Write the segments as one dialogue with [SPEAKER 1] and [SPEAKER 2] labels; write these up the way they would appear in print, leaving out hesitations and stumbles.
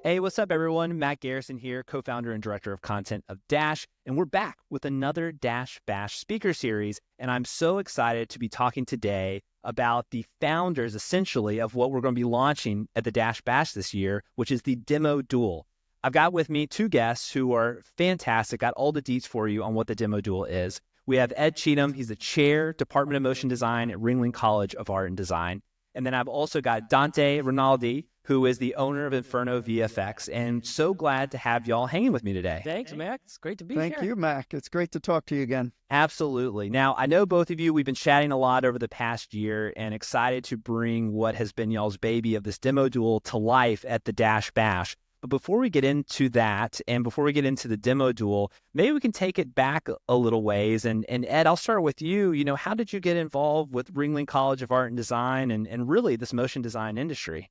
[SPEAKER 1] Hey, what's up, everyone? Matt Garrison here, co-founder and director of content of Dash, and we're back with another Dash Bash speaker series, and I'm so excited to be talking today about the founders, essentially, of what we're going to be launching at the Dash Bash this year, which is the Demo Duel. I've got with me two guests who are fantastic, got all the deets for you on what the Demo Duel is. We have Ed Cheetham. He's the chair, Department of Motion Design at Ringling College of Art and Design. And then I've also got Dante Rinaldi, who is the owner of Inferno VFX, and so glad to have y'all hanging with me today.
[SPEAKER 2] Thanks, Mac. It's great to be here.
[SPEAKER 3] Thank you, Mac. It's great to talk to you again.
[SPEAKER 1] Absolutely. Now, I know both of you, we've been chatting a lot over the past year and excited to bring what has been y'all's baby of this Demo Duel to life at the Dash Bash. But before we get into that, and before we get into the Demo Duel, maybe we can take it back a little ways. And Ed, I'll start with you. You know, how did you get involved with Ringling College of Art and Design and really this motion design industry?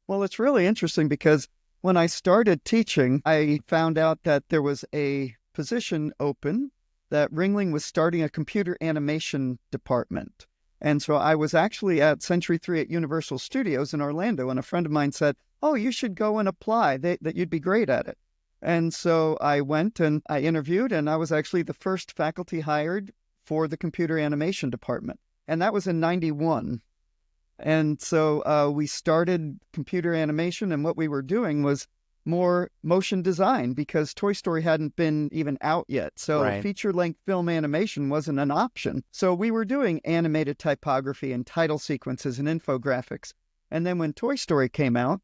[SPEAKER 3] Well, it's really interesting because when I started teaching, I found out that there was a position open that Ringling was starting a computer animation department. And so I was actually at Century 3 at Universal Studios in Orlando, and a friend of mine said, "Oh, you should go and apply, that you'd be great at it." And so I went and I interviewed, and I was actually the first faculty hired for the computer animation department. And that was in 91. And so we started computer animation, and what we were doing was more motion design because Toy Story hadn't been even out yet. So feature-length film animation wasn't an option. So we were doing animated typography and title sequences and infographics. And then when Toy Story came out,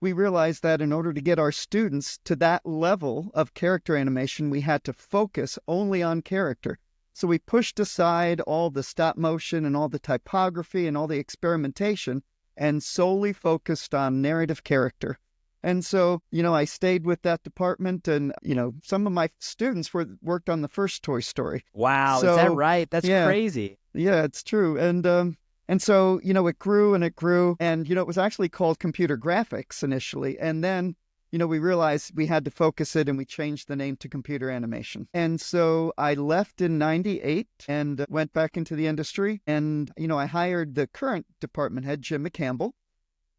[SPEAKER 3] we realized that in order to get our students to that level of character animation, we had to focus only on character. So we pushed aside all the stop motion and all the typography and all the experimentation and solely focused on narrative character. And so, I stayed with that department, and, some of my students worked on the first Toy Story.
[SPEAKER 1] Wow,
[SPEAKER 3] So,
[SPEAKER 1] is that right? That's crazy.
[SPEAKER 3] Yeah, it's true. And so, it grew and it grew, and, it was actually called computer graphics initially. And then, we realized we had to focus it, and we changed the name to computer animation. And so I left in 98 and went back into the industry. And, I hired the current department head, Jim McCampbell.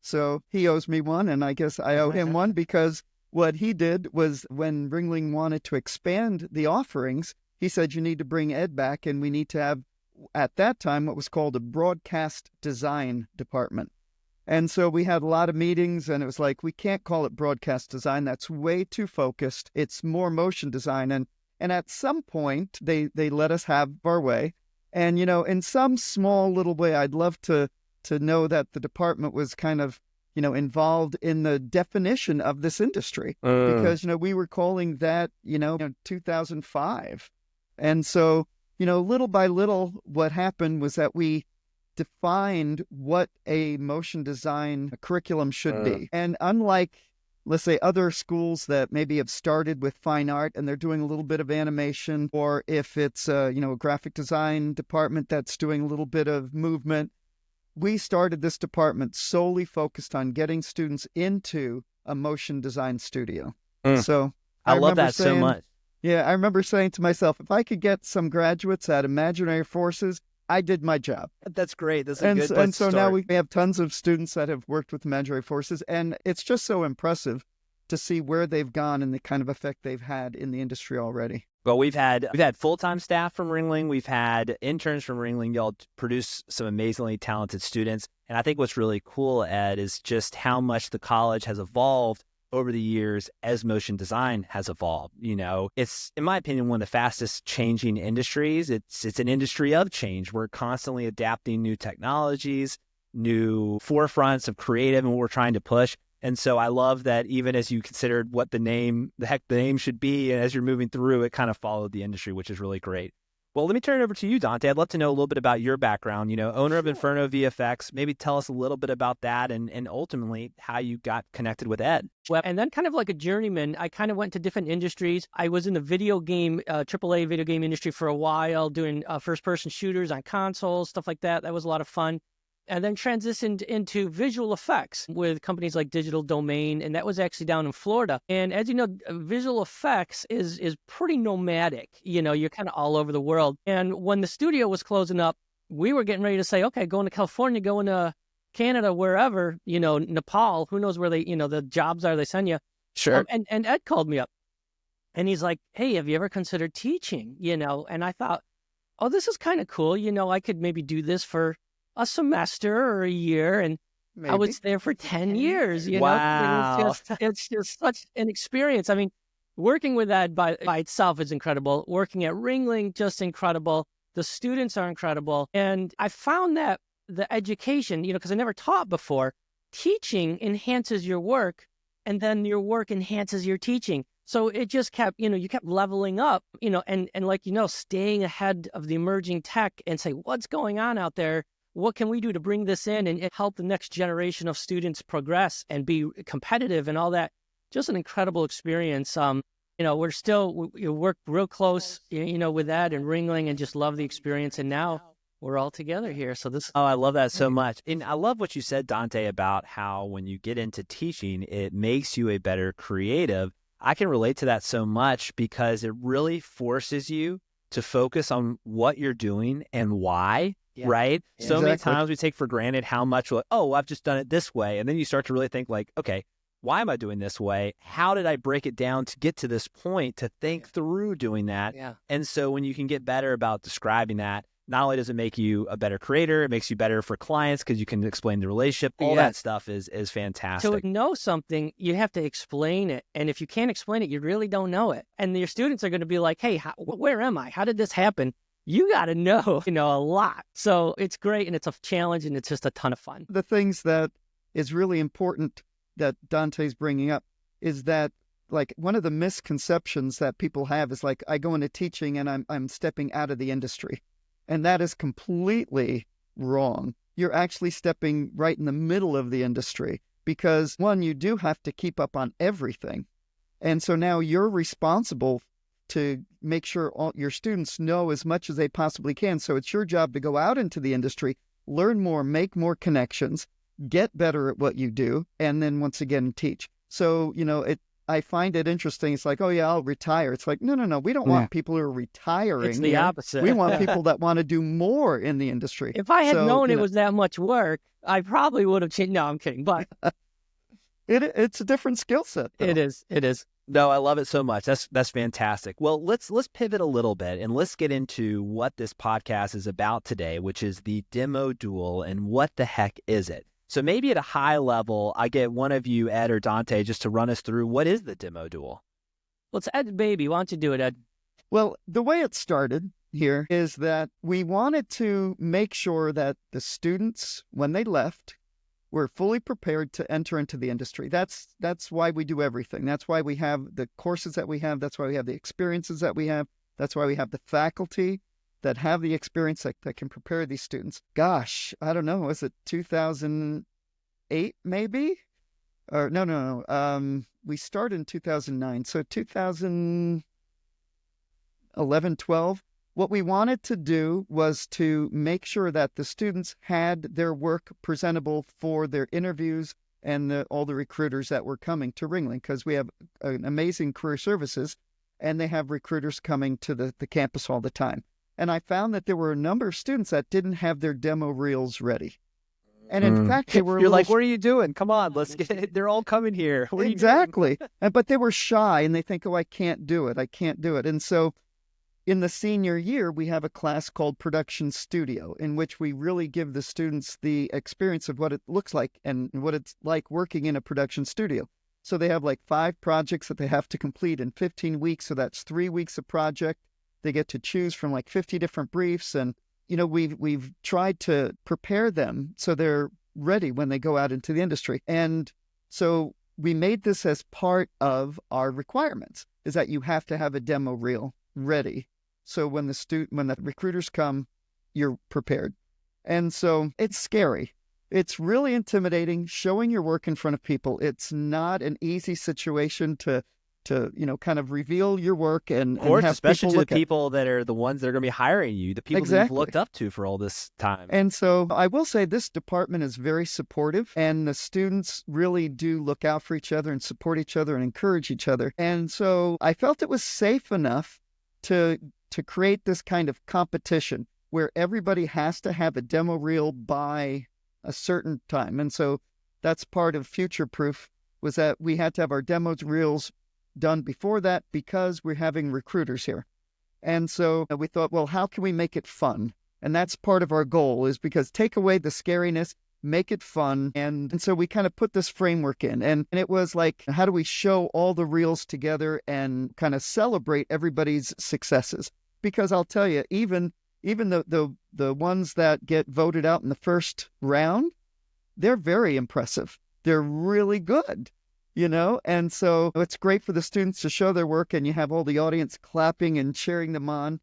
[SPEAKER 3] So he owes me one, and I guess I owe him one, because what he did was when Ringling wanted to expand the offerings, he said, you need to bring Ed back, and we need to have, at that time, what was called a broadcast design department. And so we had a lot of meetings, and it was like, we can't call it broadcast design. That's way too focused. It's more motion design. And at some point, they let us have our way. And, in some small little way, I'd love to know that the department was kind of, involved in the definition of this industry. Because, we were calling that, 2005. And so, little by little, what happened was that we defined what a motion design curriculum should be. And unlike, let's say, other schools that maybe have started with fine art and they're doing a little bit of animation, or if it's a graphic design department that's doing a little bit of movement, we started this department solely focused on getting students into a motion design studio. So
[SPEAKER 1] I love that so much.
[SPEAKER 3] Yeah, I remember saying to myself, if I could get some graduates at Imaginary Forces, I did my job.
[SPEAKER 1] That's great. That's a good place
[SPEAKER 3] and
[SPEAKER 1] to
[SPEAKER 3] so
[SPEAKER 1] start.
[SPEAKER 3] now we have tons of students that have worked with Imaginary Forces, and it's just so impressive to see where they've gone and the kind of effect they've had in the industry already.
[SPEAKER 1] Well, we've had full-time staff from Ringling. We've had interns from Ringling. Y'all produce some amazingly talented students. And I think what's really cool, Ed, is just how much the college has evolved over the years as motion design has evolved. It's, in my opinion, one of the fastest changing industries. It's an industry of change. We're constantly adapting new technologies, new forefronts of creative, and what we're trying to push. And so I love that even as you considered what the name should be, and as you're moving through, it kind of followed the industry, which is really great. Well, let me turn it over to you, Dante. I'd love to know a little bit about your background, owner of Inferno VFX. Maybe tell us a little bit about that and ultimately how you got connected with Ed.
[SPEAKER 2] Well, and then kind of like a journeyman, I kind of went to different industries. I was in the video game, AAA video game industry for a while, doing first-person shooters on consoles, stuff like that. That was a lot of fun. And then transitioned into visual effects with companies like Digital Domain, and that was actually down in Florida. And as you know, visual effects is pretty nomadic. You're kind of all over the world. And when the studio was closing up, we were getting ready to say, okay, going to California, going to Canada, wherever, Nepal, who knows where the jobs are they send you.
[SPEAKER 1] Sure.
[SPEAKER 2] And Ed called me up and he's like, hey, have you ever considered teaching? And I thought, oh, this is kind of cool. I could maybe do this for a semester or a year. And
[SPEAKER 3] Maybe.
[SPEAKER 2] I was there for 10 years,
[SPEAKER 1] Wow.
[SPEAKER 2] It's just such an experience. I mean, working with that by itself is incredible. Working at Ringling, just incredible. The students are incredible. And I found that the education, because I never taught before, teaching enhances your work, and then your work enhances your teaching. So it just kept, you kept leveling up, and like, staying ahead of the emerging tech and say, what's going on out there? What can we do to bring this in and help the next generation of students progress and be competitive and all that? Just an incredible experience. We work real close, with that and Ringling, and just love the experience. And now we're all together here. So
[SPEAKER 1] Oh, I love that so much. And I love what you said, Dante, about how when you get into teaching, it makes you a better creative. I can relate to that so much because it really forces you to focus on what you're doing and why. Yeah. Right? Yeah. So many times we take for granted how much, I've just done it this way. And then you start to really think like, okay, why am I doing this way? How did I break it down to get to this point, to think through doing that?
[SPEAKER 2] Yeah.
[SPEAKER 1] And so when you can get better about describing that, not only does it make you a better creator, it makes you better for clients because you can explain the relationship. All that stuff is fantastic.
[SPEAKER 2] To know something, you have to explain it. And if you can't explain it, you really don't know it. And your students are going to be like, hey, where am I? How did this happen? You got to know, a lot. So it's great, and it's a challenge, and it's just a ton of fun.
[SPEAKER 3] The things that is really important that Dante's bringing up is that, like, one of the misconceptions that people have is like, I go into teaching and I'm stepping out of the industry. And that is completely wrong. You're actually stepping right in the middle of the industry because, one, you do have to keep up on everything. And so now you're responsible to make sure all your students know as much as they possibly can. So it's your job to go out into the industry, learn more, make more connections, get better at what you do, and then once again teach. So, I find it interesting. It's like, oh yeah, I'll retire. It's like, no. We don't want people who are retiring.
[SPEAKER 2] It's the opposite.
[SPEAKER 3] We want people that want to do more in the industry.
[SPEAKER 2] If I had known it was that much work, I probably would have changed. No, I'm kidding. But
[SPEAKER 3] it's a different skill set, though.
[SPEAKER 2] It is.
[SPEAKER 1] No, I love it so much. That's fantastic. Well, let's pivot a little bit and let's get into what this podcast is about today, which is the Demo Duel, and what the heck is it? So maybe at a high level, I get one of you, Ed or Dante, just to run us through what is the Demo Duel?
[SPEAKER 2] Well, it's Ed's baby. Why don't you do it, Ed?
[SPEAKER 3] Well, the way it started here is that we wanted to make sure that the students, when they left, were fully prepared to enter into the industry. That's why we do everything. That's why we have the courses that we have. That's why we have the experiences that we have. That's why we have the faculty that have the experience that can prepare these students. Gosh, I don't know. Was it 2008 maybe? Or no. We started in 2009. So 2011, 12. What we wanted to do was to make sure that the students had their work presentable for their interviews and all the recruiters that were coming to Ringling, because we have an amazing career services, and they have recruiters coming to the campus all the time. And I found that there were a number of students that didn't have their demo reels ready. And in fact, they were
[SPEAKER 1] You're like, what are you doing? Come on, let's get it. They're all coming here. What
[SPEAKER 3] exactly. But they were shy, and they think, I can't do it. And so in the senior year, we have a class called Production Studio, in which we really give the students the experience of what it looks like and what it's like working in a production studio. So they have like 5 projects that they have to complete in 15 weeks. So that's 3 weeks of project. They get to choose from like 50 different briefs. And, we've tried to prepare them so they're ready when they go out into the industry. And so we made this as part of our requirements, is that you have to have a demo reel ready. So when the recruiters come, you're prepared. And so it's scary. It's really intimidating showing your work in front of people. It's not an easy situation to kind of reveal your work and have
[SPEAKER 1] especially
[SPEAKER 3] people
[SPEAKER 1] to the people that are the ones that are going to be hiring you, the people that you've looked up to for all this time.
[SPEAKER 3] And so I will say this department is very supportive, and the students really do look out for each other and support each other and encourage each other. And so I felt it was safe enough to create this kind of competition where everybody has to have a demo reel by a certain time. And so that's part of Future Proof, was that we had to have our demos reels done before that because we're having recruiters here. And so we thought, well, how can we make it fun? And that's part of our goal, is because take away the scariness, make it fun. And so we kind of put this framework in. And it was like, how do we show all the reels together and kind of celebrate everybody's successes? Because I'll tell you, even the ones that get voted out in the first round, they're very impressive. They're really good, And so it's great for the students to show their work, and you have all the audience clapping and cheering them on.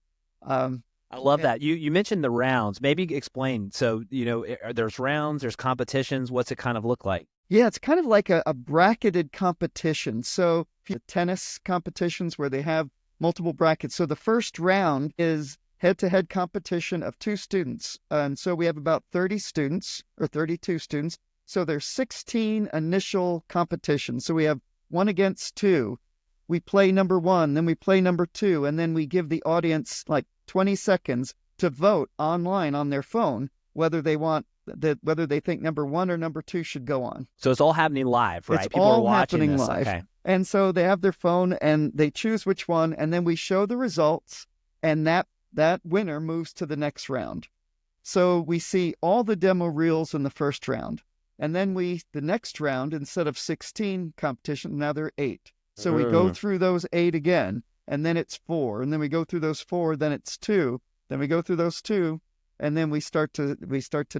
[SPEAKER 1] I love that. You mentioned the rounds. Maybe explain. So, there's rounds, there's competitions. What's it kind of look like?
[SPEAKER 3] Yeah, it's kind of like a bracketed competition. So tennis competitions where they have multiple brackets. So the first round is head-to-head competition of 2 students. And so we have about 30 students or 32 students. So there's 16 initial competitions. So we have 1 against 2. We play number 1, then we play number 2, and then we give the audience like 20 seconds to vote online on their phone whether they think number 1 or number 2 should go on.
[SPEAKER 1] So it's all happening live, right?
[SPEAKER 3] It's
[SPEAKER 1] People
[SPEAKER 3] all
[SPEAKER 1] are watching
[SPEAKER 3] happening
[SPEAKER 1] this.
[SPEAKER 3] live.
[SPEAKER 1] Okay.
[SPEAKER 3] And so they have their phone and they choose which one, and then we show the results, and that winner moves to the next round. So we see all the demo reels in the first round. And then the next round, instead of 16 competition, now there are 8. So we go through those 8 again, and then it's 4. And then we go through those 4, then it's 2. Then we go through those 2, and then we start to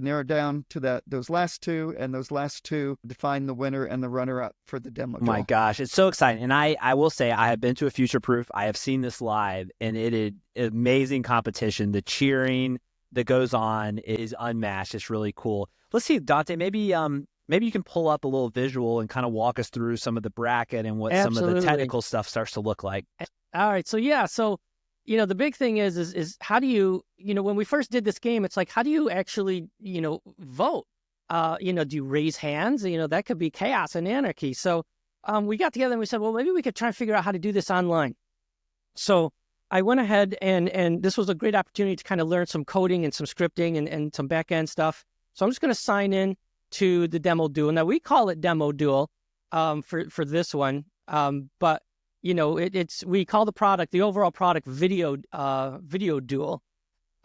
[SPEAKER 3] narrow down to those last 2, and those last 2 define the winner and the runner-up for the demo duel.
[SPEAKER 1] My gosh, it's so exciting. And I will say, I have been to a Future Proof. I have seen this live, and it is amazing competition. The cheering that goes on is unmatched. It's really cool. Let's see, Dante, maybe you can pull up a little visual and kind of walk us through some of the bracket and what some of the technical stuff starts to look like.
[SPEAKER 2] All right. So, the big thing is how do you, when we first did this game, it's like, how do you actually, vote? Do you raise hands? That could be chaos and anarchy. So we got together and we said, well, maybe we could try and figure out how to do this online. So I went ahead and this was a great opportunity to kind of learn some coding and some scripting and some back-end stuff. So I'm just going to sign in to the Demo Duel. Now, we call it Demo Duel for this one, but we call the overall product Video Duel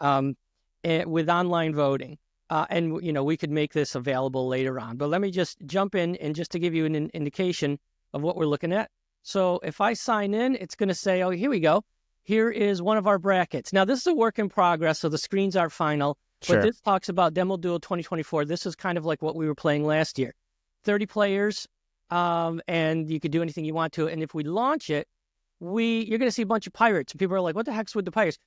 [SPEAKER 2] with online voting. And we could make this available later on. But let me just jump in and just to give you an indication of what we're looking at. So if I sign in, it's going to say, oh, here we go. Here is one of our brackets. Now, this is a work in progress, so the screens are final.
[SPEAKER 1] Sure.
[SPEAKER 2] But this talks about Demo Duel 2024. This is kind of like what we were playing last year. 30 players, and you could do anything you want to. And if we launch it, you're going to see a bunch of pirates. And people are like, what the heck's with the pirates?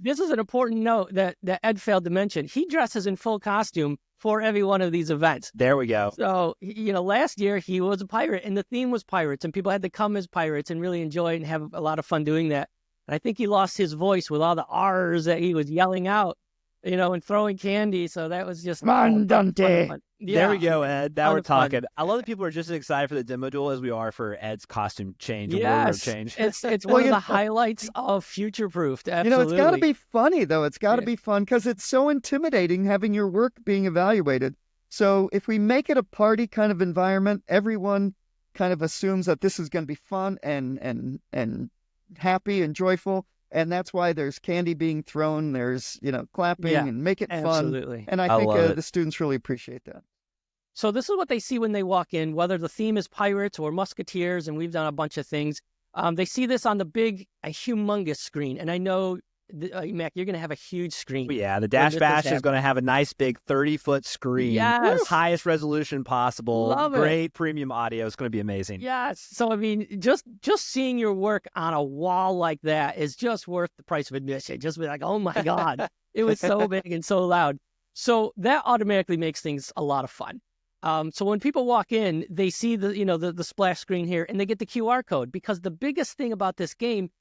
[SPEAKER 2] This is an important note that Ed failed to mention. He dresses in full costume for every one of these events.
[SPEAKER 1] There we go.
[SPEAKER 2] So, last year he was a pirate, and the theme was pirates, and people had to come as pirates and really enjoy it and have a lot of fun doing that. And I think he lost his voice with all the R's that he was yelling out, and throwing candy. So that was just
[SPEAKER 3] fun, Dante.
[SPEAKER 2] Fun. Yeah.
[SPEAKER 1] There we go, Ed. Now we're talking.
[SPEAKER 2] Fun.
[SPEAKER 1] I love that people are just as excited for the Demo Duel as we are for Ed's costume change and
[SPEAKER 2] yes.
[SPEAKER 1] wardrobe change.
[SPEAKER 2] It's one of the highlights of Future Proofed. Absolutely.
[SPEAKER 3] It's got to be funny, though. It's got to be fun because it's so intimidating having your work being evaluated. So if we make it a party kind of environment, everyone kind of assumes that this is going to be fun and happy and joyful. And that's why there's candy being thrown. There's, clapping and make it fun.
[SPEAKER 2] Absolutely.
[SPEAKER 3] And I think the students really appreciate that.
[SPEAKER 2] So this is what they see when they walk in, whether the theme is pirates or musketeers, and we've done a bunch of things. They see this on the a humongous screen. And I know, Mac, you're going to have a huge screen.
[SPEAKER 1] Yeah, the Dash Bash is going to have a nice big 30-foot screen.
[SPEAKER 2] Yes.
[SPEAKER 1] Highest resolution possible.
[SPEAKER 2] Love it.
[SPEAKER 1] Great premium audio. It's going to be amazing.
[SPEAKER 2] Yes. So, I mean, just seeing your work on a wall like that is just worth the price of admission. Just be like, oh, my God. It was so big and so loud. So that automatically makes things a lot of fun. So when people walk in, they see the splash screen here, and they get the QR code, because the biggest thing about this game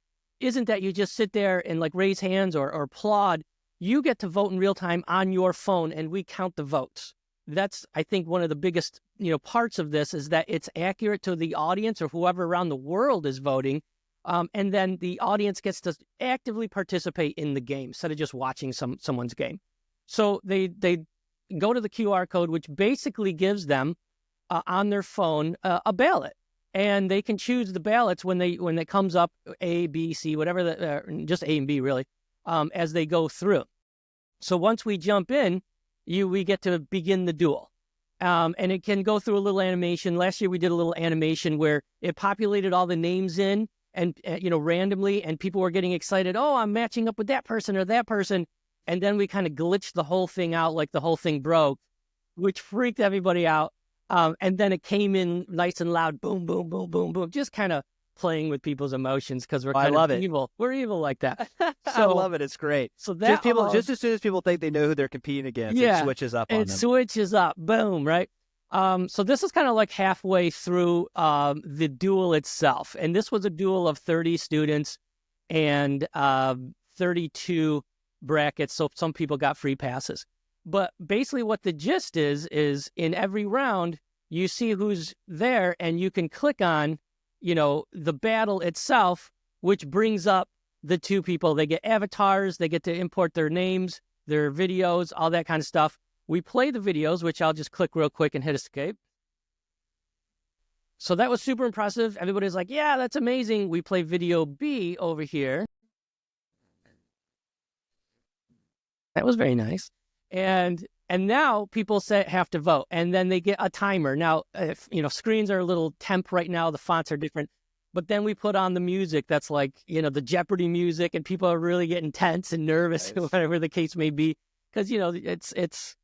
[SPEAKER 2] isn't that you just sit there and raise hands or applaud. You get to vote in real time on your phone, and we count the votes. That's, I think, one of the biggest parts of this, is that it's accurate to the audience or whoever around the world is voting, and then the audience gets to actively participate in the game instead of just watching someone's game. So they go to the QR code, which basically gives them on their phone a ballot, and they can choose the ballots when it comes up A, B, C, whatever, just A and B really, as they go through. So once we jump in, we get to begin the duel. And it can go through a little animation. Last year we did a little animation where it populated all the names in and randomly, and people were getting excited. Oh, I'm matching up with that person or that person. And then we kind of glitched the whole thing out, like the whole thing broke, which freaked everybody out. And then it came in nice and loud, boom, boom, boom, boom, boom, just kind of playing with people's emotions because we're kind of evil. We're evil like that.
[SPEAKER 1] I love it. It's great.
[SPEAKER 2] So that
[SPEAKER 1] just as soon as people think they know who they're competing against, it switches up on them.
[SPEAKER 2] It switches up. Boom, right? So this is kind of like halfway through the duel itself. And this was a duel of 30 students and 32 brackets. So some people got free passes. But basically what the gist is in every round, you see who's there and you can click on the battle itself, which brings up the two people. They get avatars, they get to import their names, their videos, all that kind of stuff. We play the videos, which I'll just click real quick and hit escape. So that was super impressive. Everybody's like, yeah, that's amazing. We play video B over here. That was very nice. And now people have to vote, and then they get a timer. Now, if screens are a little temp right now, the fonts are different, but then we put on the music that's like the Jeopardy music, and people are really getting tense and nervous, nice. Whatever the case may be, because it's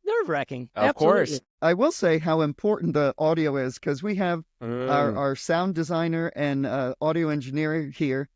[SPEAKER 2] nerve-wracking.
[SPEAKER 1] Of course.
[SPEAKER 3] I will say how important the audio is, because we have our sound designer and audio engineer here,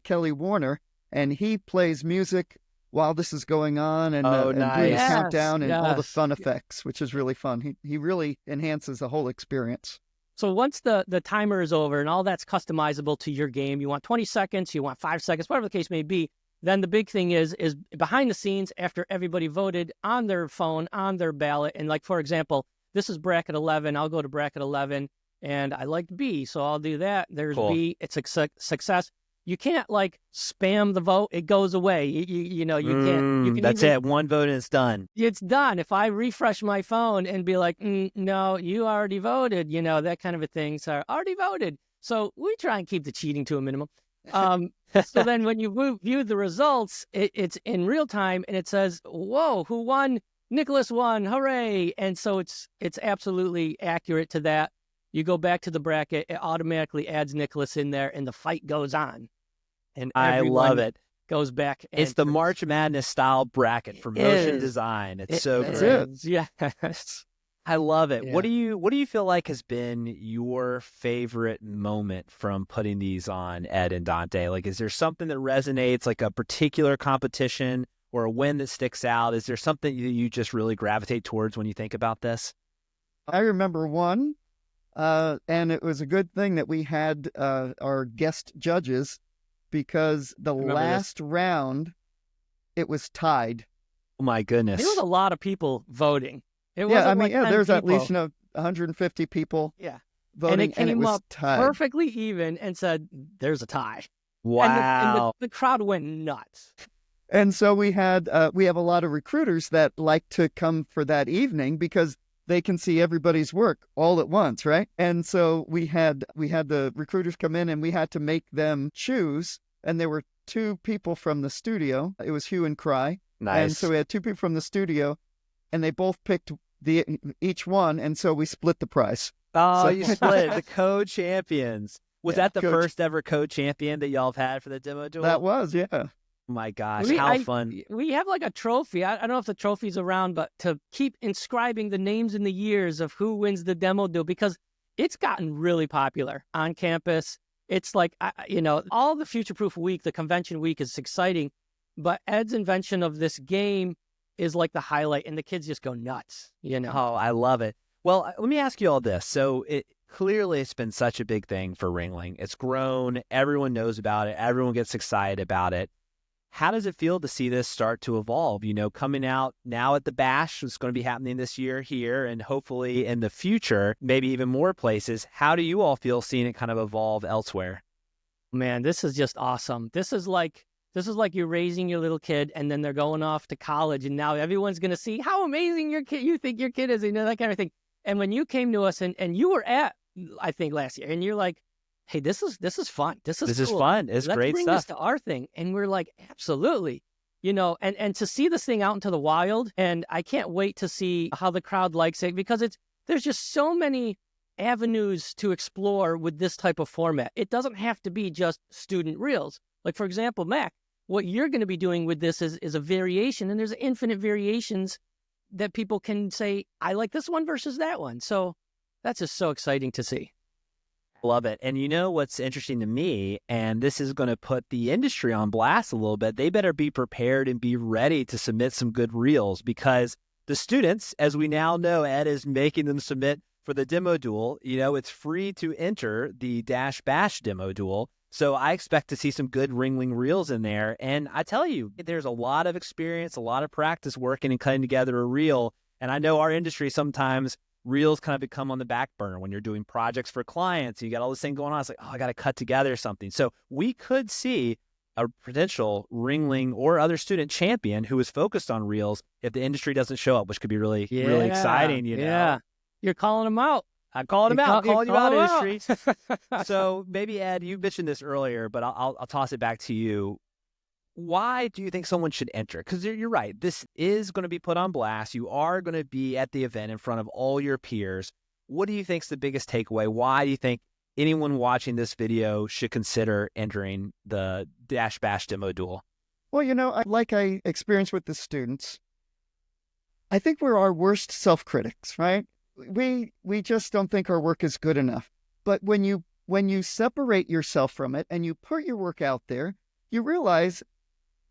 [SPEAKER 3] Kelly Warner, and he plays music while this is going on and doing a countdown and all the fun effects, which is really fun. He really enhances the whole experience.
[SPEAKER 2] So once the timer is over and all that's customizable to your game, you want 20 seconds, you want 5 seconds, whatever the case may be, then the big thing is behind the scenes after everybody voted on their phone, on their ballot. And like, for example, this is bracket 11. I'll go to bracket 11 and I liked B, so I'll do that. There's cool. B. It's a success. You can't like spam the vote; it goes away. You can't. You can
[SPEAKER 1] that's it. One vote and it's done.
[SPEAKER 2] It's done. If I refresh my phone and be like, "No, you already voted," that kind of a thing. So already voted. So we try and keep the cheating to a minimum. So then when you view the results, it's in real time and it says, "Whoa, who won? Nicholas won! Hooray!" And so it's absolutely accurate to that. You go back to the bracket, it automatically adds Nicholas in there, and the fight goes on. And
[SPEAKER 1] I love it.
[SPEAKER 2] Goes back.
[SPEAKER 1] It's the March Madness style bracket for motion design. It's so great.
[SPEAKER 2] Yes.
[SPEAKER 1] I love it. Yeah. What do you feel like has been your favorite moment from putting these on, Ed and Dante? Like, is there something that resonates, like a particular competition or a win that sticks out? Is there something you just really gravitate towards when you think about this?
[SPEAKER 3] I remember one. And it was a good thing that we had our guest judges, because the last round, it was tied.
[SPEAKER 1] Oh, my goodness.
[SPEAKER 2] There was a lot of people voting.
[SPEAKER 3] There's at least 150 people voting,
[SPEAKER 2] and it came
[SPEAKER 3] was
[SPEAKER 2] up
[SPEAKER 3] tied.
[SPEAKER 2] Perfectly even and said, there's a tie.
[SPEAKER 1] Wow.
[SPEAKER 2] And the crowd went nuts.
[SPEAKER 3] And so we have a lot of recruiters that like to come for that evening because they can see everybody's work all at once, right? And so we had the recruiters come in and we had to make them choose. And there were 2 people from the studio. It was Hue and Cry.
[SPEAKER 1] Nice.
[SPEAKER 3] And so we had 2 people from the studio, and they both picked each one, and so we split the prize.
[SPEAKER 1] Oh, so you split the co-champions. Was that the first ever co-champion that y'all have had for the demo duel?
[SPEAKER 3] That was, yeah.
[SPEAKER 1] Oh my gosh, how fun.
[SPEAKER 2] We have like a trophy. I don't know if the trophy's around, but to keep inscribing the names and the years of who wins the demo duel, because it's gotten really popular on campus. It's like, all the Future Proof Week, the convention week is exciting, but Ed's invention of this game is like the highlight, and the kids just go nuts,
[SPEAKER 1] Oh, I love it. Well, let me ask you all this. So clearly it's been such a big thing for Ringling. It's grown. Everyone knows about it. Everyone gets excited about it. How does it feel to see this start to evolve? Coming out now at the Bash, it's going to be happening this year here, and hopefully in the future, maybe even more places. How do you all feel seeing it kind of evolve elsewhere?
[SPEAKER 2] Man, this is just awesome. This is like you're raising your little kid, and then they're going off to college, and now everyone's going to see how amazing you think your kid is, that kind of thing. And when you came to us and you were at, I think last year, and you're like, hey, this is fun. This is cool.
[SPEAKER 1] Fun. It's
[SPEAKER 2] Let's
[SPEAKER 1] great
[SPEAKER 2] bring
[SPEAKER 1] stuff.
[SPEAKER 2] this to our thing. And we're like, absolutely. And to see this thing out into the wild, and I can't wait to see how the crowd likes it, because there's just so many avenues to explore with this type of format. It doesn't have to be just student reels. Like, for example, Mac, what you're going to be doing with this is a variation, and there's infinite variations that people can say, I like this one versus that one. So that's just so exciting to see.
[SPEAKER 1] Love it. And you know what's interesting to me, and this is going to put the industry on blast a little bit, they better be prepared and be ready to submit some good reels, because the students, as we now know, Ed is making them submit for the Demo Duel. It's free to enter the Dash Bash Demo Duel. So I expect to see some good Ringling reels in there. And I tell you, there's a lot of experience, a lot of practice working and cutting together a reel. And I know our industry sometimes reels kind of become on the back burner when you're doing projects for clients. You got all this thing going on. It's like, I got to cut together something. So we could see a potential Ringling or other student champion who is focused on reels if the industry doesn't show up, which could be really exciting.
[SPEAKER 2] Yeah. You're calling them out.
[SPEAKER 1] I'm calling him out. I'm calling you out, industry.
[SPEAKER 2] Out.
[SPEAKER 1] So maybe, Ed, you mentioned this earlier, but I'll toss it back to you. Why do you think someone should enter? Because you're right. This is going to be put on blast. You are going to be at the event in front of all your peers. What do you think is the biggest takeaway? Why do you think anyone watching this video should consider entering the Dash Bash Demo Duel?
[SPEAKER 3] Well, like I experienced with the students, I think we're our worst self-critics, right? We just don't think our work is good enough. But when you separate yourself from it and you put your work out there, you realize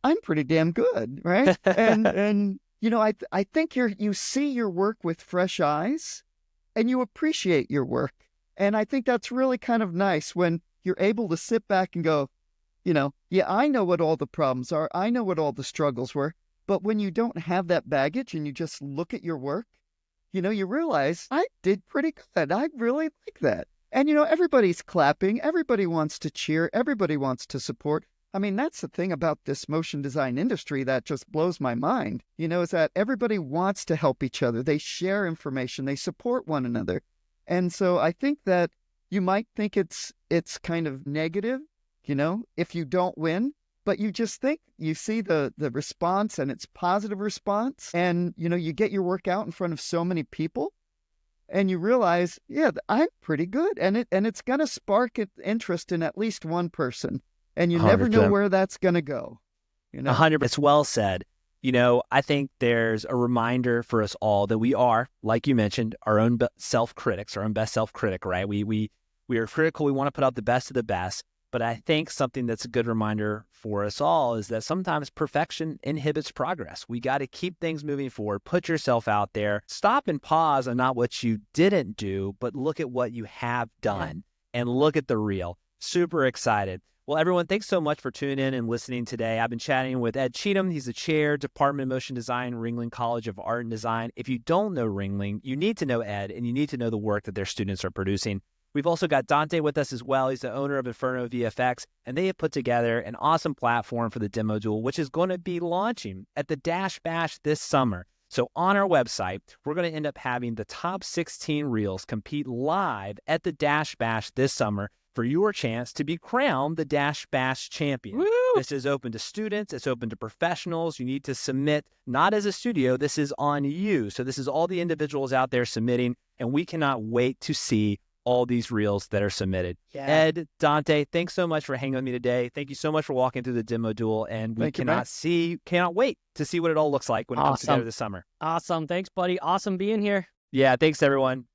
[SPEAKER 3] I'm pretty damn good, right? and I think you see your work with fresh eyes and you appreciate your work. And I think that's really kind of nice when you're able to sit back and go, yeah, I know what all the problems are. I know what all the struggles were. But when you don't have that baggage and you just look at your work, you realize I did pretty good. I really like that. And, everybody's clapping. Everybody wants to cheer. Everybody wants to support. I mean, that's the thing about this motion design industry that just blows my mind, is that everybody wants to help each other. They share information. They support one another. And so I think that you might think it's kind of negative, if you don't win, but you just think you see the response and it's positive response. And, you get your work out in front of so many people and you realize, yeah, I'm pretty good. And it's going to spark interest in at least one person. And you
[SPEAKER 1] 100%.
[SPEAKER 3] Never know where that's going to go.
[SPEAKER 1] 100%. It's well said. I think there's a reminder for us all that we are, like you mentioned, our own self-critics, our own best self-critic, right? We are critical. We want to put out the best of the best. But I think something that's a good reminder for us all is that sometimes perfection inhibits progress. We got to keep things moving forward. Put yourself out there. Stop and pause on not what you didn't do, but look at what you have done and look at the reel. Super excited. Well, everyone, thanks so much for tuning in and listening today. I've been chatting with Ed Cheetham. He's the chair, Department of Motion Design, Ringling College of Art and Design. If you don't know Ringling, you need to know Ed, and you need to know the work that their students are producing. We've also got Dante with us as well. He's the owner of Inferno VFX, and they have put together an awesome platform for the Demo Duel, which is going to be launching at the Dash Bash this summer. So on our website, we're going to end up having the top 16 reels compete live at the Dash Bash this summer for your chance to be crowned the Dash Bash champion.
[SPEAKER 2] Woo!
[SPEAKER 1] This is open to students. It's open to professionals. You need to submit, not as a studio. This is on you. So this is all the individuals out there submitting, and we cannot wait to see all these reels that are submitted.
[SPEAKER 2] Yeah.
[SPEAKER 1] Ed, Dante, thanks so much for hanging with me today. Thank you so much for walking through the Demo Duel, and we cannot wait to see what it all looks like when it comes together this summer.
[SPEAKER 2] Awesome. Thanks, buddy. Awesome being here.
[SPEAKER 1] Yeah, thanks everyone.